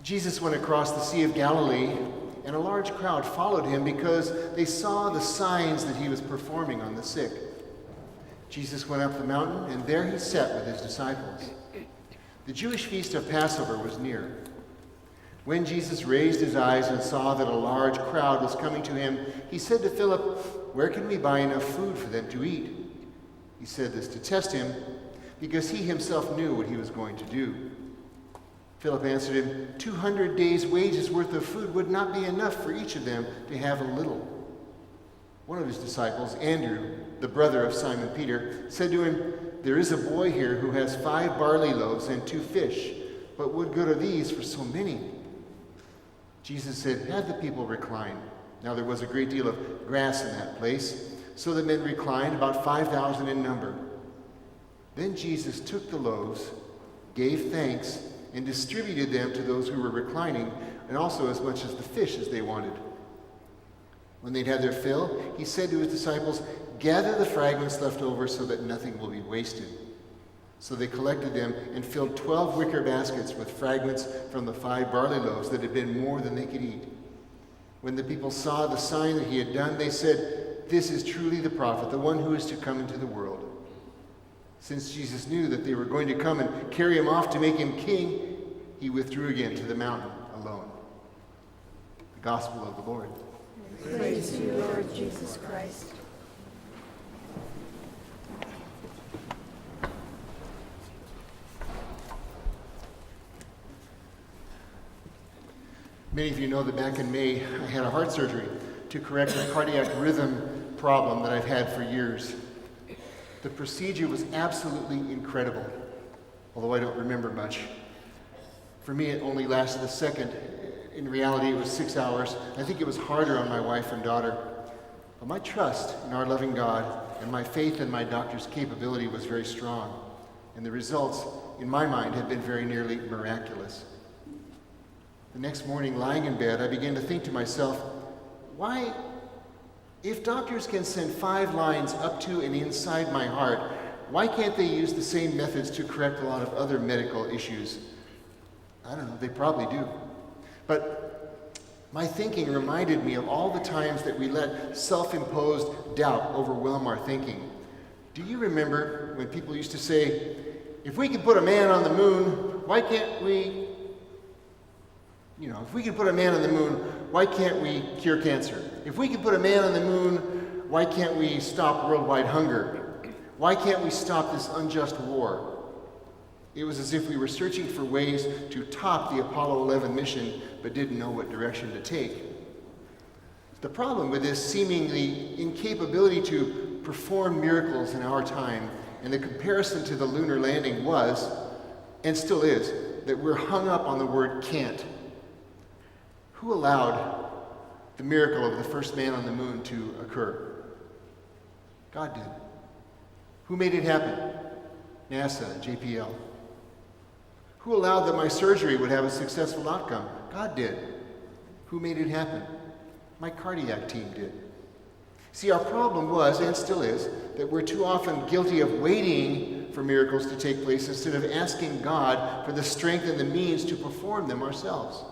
Jesus went across the Sea of Galilee, and a large crowd followed him because they saw the signs that he was performing on the sick. Jesus went up the mountain, and there he sat with his disciples. The Jewish feast of Passover was near. When Jesus raised his eyes and saw that a large crowd was coming to him, he said to Philip, "Where can we buy enough food for them to eat?" He said this to test him, because he himself knew what he was going to do. Philip answered him, 200 days' wages worth of food would not be enough for each of them to have a little. One of his disciples, Andrew, the brother of Simon Peter, said to him, "There is a boy here who has 5 barley loaves and 2 fish, but what good are these for so many?" Jesus said, "Have the people recline." Now there was a great deal of grass in that place, so the men reclined, about 5,000 in number. Then Jesus took the loaves, gave thanks, and distributed them to those who were reclining, and also as much as the fish as they wanted. When they'd had their fill, he said to his disciples, "Gather the fragments left over so that nothing will be wasted." So they collected them and filled 12 wicker baskets with fragments from the 5 barley loaves that had been more than they could eat. When the people saw the sign that he had done, they said, "This is truly the prophet, the one who is to come into the world." Since Jesus knew that they were going to come and carry him off to make him king, he withdrew again to the mountain alone. The Gospel of the Lord. Praise to you, Lord Jesus Christ. Many of you know that back in May, I had a heart surgery to correct a cardiac rhythm problem that I've had for years. The procedure was absolutely incredible, although I don't remember much. For me, it only lasted a second. In reality, it was 6 hours. I think it was harder on my wife and daughter. But my trust in our loving God and my faith in my doctor's capability was very strong. And the results, in my mind, have been very nearly miraculous. The next morning, lying in bed, I began to think to myself, why, if doctors can send 5 lines up to and inside my heart, why can't they use the same methods to correct a lot of other medical issues? I don't know, they probably do. But my thinking reminded me of all the times that we let self-imposed doubt overwhelm our thinking. Do you remember when people used to say, if we could put a man on the moon, why can't we, if we could put a man on the moon, why can't we cure cancer? If we could put a man on the moon, why can't we stop worldwide hunger? Why can't we stop this unjust war? It was as if we were searching for ways to top the Apollo 11 mission, but didn't know what direction to take. The problem with this seemingly incapability to perform miracles in our time, and the comparison to the lunar landing was, and still is, that we're hung up on the word can't. Who allowed the miracle of the first man on the moon to occur? God did. Who made it happen? NASA, JPL. Who allowed that my surgery would have a successful outcome? God did. Who made it happen? My cardiac team did. See, our problem was, and still is, that we're too often guilty of waiting for miracles to take place instead of asking God for the strength and the means to perform them ourselves.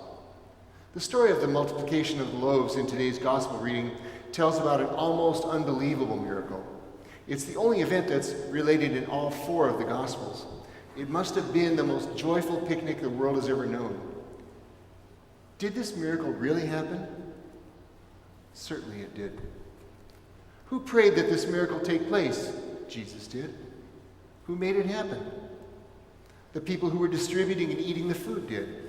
The story of the multiplication of the loaves in today's gospel reading tells about an almost unbelievable miracle. It's the only event that's related in all 4 of the Gospels. It must have been the most joyful picnic the world has ever known. Did this miracle really happen? Certainly it did. Who prayed that this miracle take place? Jesus did. Who made it happen? The people who were distributing and eating the food did.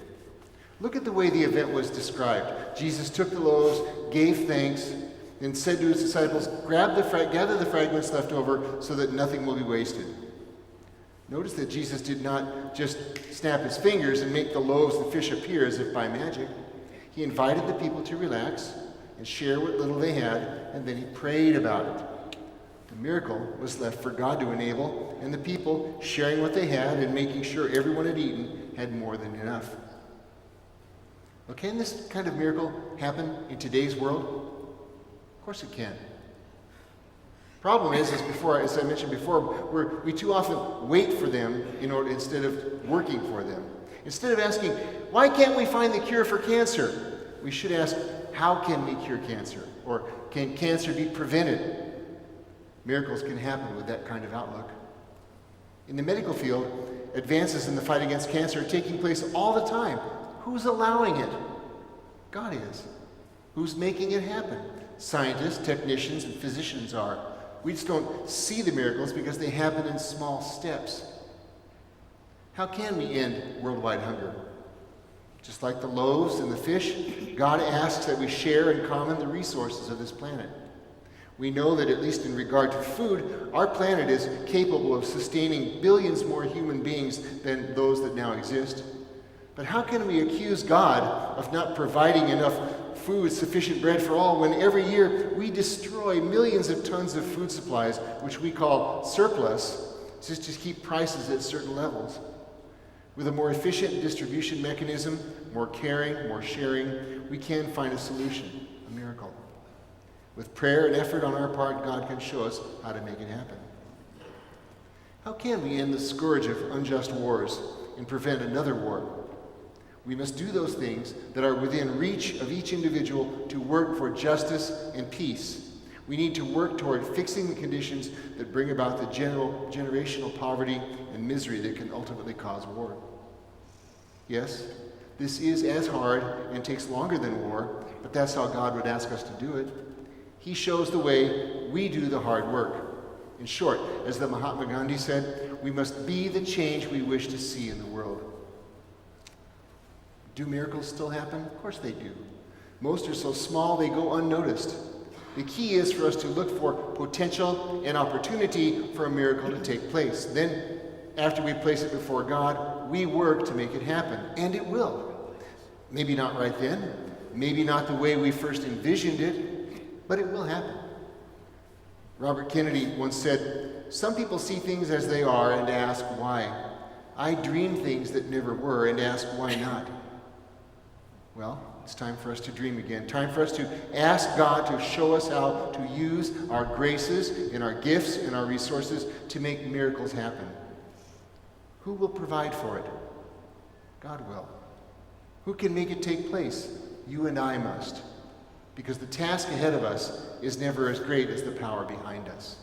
Look at the way the event was described. Jesus took the loaves, gave thanks, and said to his disciples, gather the fragments left over so that nothing will be wasted. Notice that Jesus did not just snap his fingers and make the loaves and fish appear as if by magic. He invited the people to relax and share what little they had, and then he prayed about it. The miracle was left for God to enable, and the people, sharing what they had and making sure everyone had eaten, had more than enough. Well, can this kind of miracle happen in today's world? Of course it can. Problem is as I mentioned before, we too often wait for them instead of working for them. Instead of asking, why can't we find the cure for cancer? We should ask, how can we cure cancer? Or can cancer be prevented? Miracles can happen with that kind of outlook. In the medical field, advances in the fight against cancer are taking place all the time. Who's allowing it? God is. Who's making it happen? Scientists, technicians, and physicians are. We just don't see the miracles because they happen in small steps. How can we end worldwide hunger? Just like the loaves and the fish, God asks that we share in common the resources of this planet. We know that, at least in regard to food, our planet is capable of sustaining billions more human beings than those that now exist. But how can we accuse God of not providing enough food, sufficient bread for all, when every year we destroy millions of tons of food supplies, which we call surplus, just to keep prices at certain levels? With a more efficient distribution mechanism, more caring, more sharing, we can find a solution, a miracle. With prayer and effort on our part, God can show us how to make it happen. How can we end the scourge of unjust wars and prevent another war? We must do those things that are within reach of each individual to work for justice and peace. We need to work toward fixing the conditions that bring about the generational poverty and misery that can ultimately cause war. Yes, this is as hard and takes longer than war, but that's how God would ask us to do it. He shows the way, we do the hard work. In short, as the Mahatma Gandhi said, we must be the change we wish to see in the world. Do miracles still happen? Of course they do. Most are so small they go unnoticed. The key is for us to look for potential and opportunity for a miracle to take place. Then, after we place it before God, we work to make it happen. And it will. Maybe not right then, maybe not the way we first envisioned it, but it will happen. Robert Kennedy once said, "Some people see things as they are and ask why. I dream things that never were and ask why not." Well, it's time for us to dream again. Time for us to ask God to show us how to use our graces and our gifts and our resources to make miracles happen. Who will provide for it? God will. Who can make it take place? You and I must. Because the task ahead of us is never as great as the power behind us.